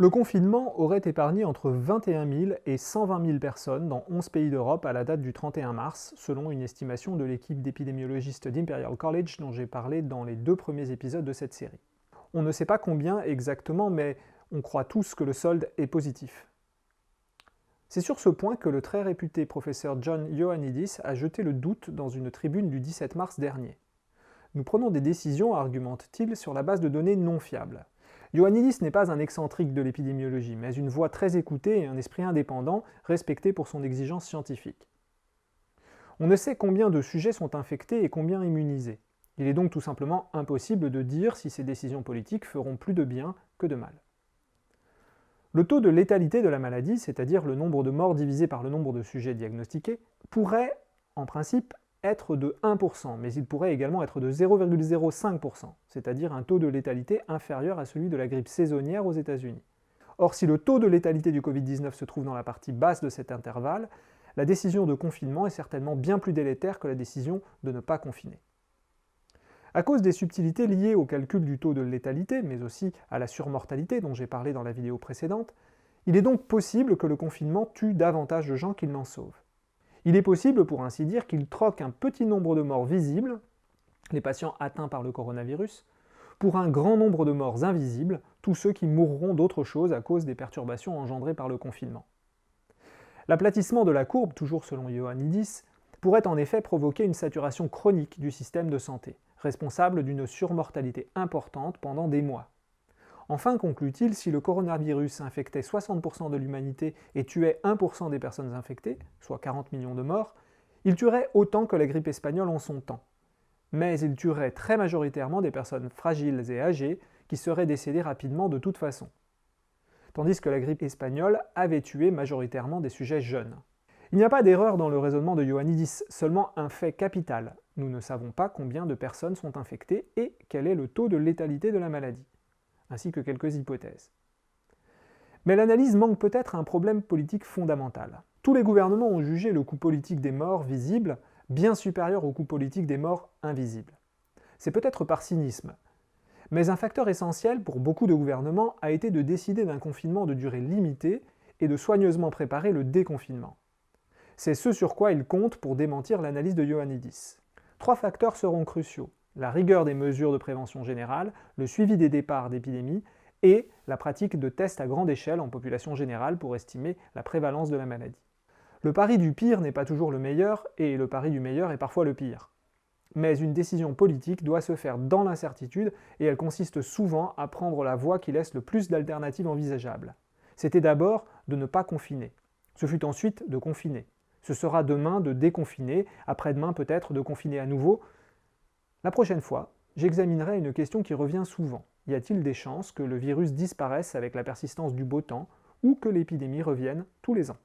Le confinement aurait épargné entre 21 000 et 120 000 personnes dans 11 pays d'Europe à la date du 31 mars, selon une estimation de l'équipe d'épidémiologistes d'Imperial College dont j'ai parlé dans les 2 premiers épisodes de cette série. On ne sait pas combien exactement, mais on croit tous que le solde est positif. C'est sur ce point que le très réputé professeur John Ioannidis a jeté le doute dans une tribune du 17 mars dernier. Nous prenons des décisions, argumente-t-il, sur la base de données non fiables. Ioannidis n'est pas un excentrique de l'épidémiologie, mais une voix très écoutée et un esprit indépendant, respecté pour son exigence scientifique. On ne sait combien de sujets sont infectés et combien immunisés. Il est donc tout simplement impossible de dire si ces décisions politiques feront plus de bien que de mal. Le taux de létalité de la maladie, c'est-à-dire le nombre de morts divisé par le nombre de sujets diagnostiqués, pourrait, en principe, être de 1%, mais il pourrait également être de 0,05%, c'est-à-dire un taux de létalité inférieur à celui de la grippe saisonnière aux États-Unis. Or, si le taux de létalité du Covid-19 se trouve dans la partie basse de cet intervalle, la décision de confinement est certainement bien plus délétère que la décision de ne pas confiner. À cause des subtilités liées au calcul du taux de létalité, mais aussi à la surmortalité dont j'ai parlé dans la vidéo précédente, il est donc possible que le confinement tue davantage de gens qu'il n'en sauve. Il est possible, pour ainsi dire, qu'il troque un petit nombre de morts visibles, les patients atteints par le coronavirus, pour un grand nombre de morts invisibles, tous ceux qui mourront d'autre chose à cause des perturbations engendrées par le confinement. L'aplatissement de la courbe, toujours selon Ioannidis, pourrait en effet provoquer une saturation chronique du système de santé, responsable d'une surmortalité importante pendant des mois. Enfin, conclut-il, si le coronavirus infectait 60% de l'humanité et tuait 1% des personnes infectées, soit 40 millions de morts, il tuerait autant que la grippe espagnole en son temps. Mais il tuerait très majoritairement des personnes fragiles et âgées qui seraient décédées rapidement de toute façon. Tandis que la grippe espagnole avait tué majoritairement des sujets jeunes. Il n'y a pas d'erreur dans le raisonnement de Ioannidis, seulement un fait capital. Nous ne savons pas combien de personnes sont infectées et quel est le taux de létalité de la maladie, ainsi que quelques hypothèses. Mais l'analyse manque peut-être un problème politique fondamental. Tous les gouvernements ont jugé le coût politique des morts visibles bien supérieur au coût politique des morts invisibles. C'est peut-être par cynisme, mais un facteur essentiel pour beaucoup de gouvernements a été de décider d'un confinement de durée limitée et de soigneusement préparer le déconfinement. C'est ce sur quoi ils comptent pour démentir l'analyse de Ioannidis. 3 facteurs seront cruciaux: la rigueur des mesures de prévention générale, le suivi des départs d'épidémie et la pratique de tests à grande échelle en population générale pour estimer la prévalence de la maladie. Le pari du pire n'est pas toujours le meilleur, et le pari du meilleur est parfois le pire. Mais une décision politique doit se faire dans l'incertitude, et elle consiste souvent à prendre la voie qui laisse le plus d'alternatives envisageables. C'était d'abord de ne pas confiner. Ce fut ensuite de confiner. Ce sera demain de déconfiner, après-demain peut-être de confiner à nouveau. La prochaine fois, j'examinerai une question qui revient souvent. Y a-t-il des chances que le virus disparaisse avec la persistance du beau temps, ou que l'épidémie revienne tous les ans ?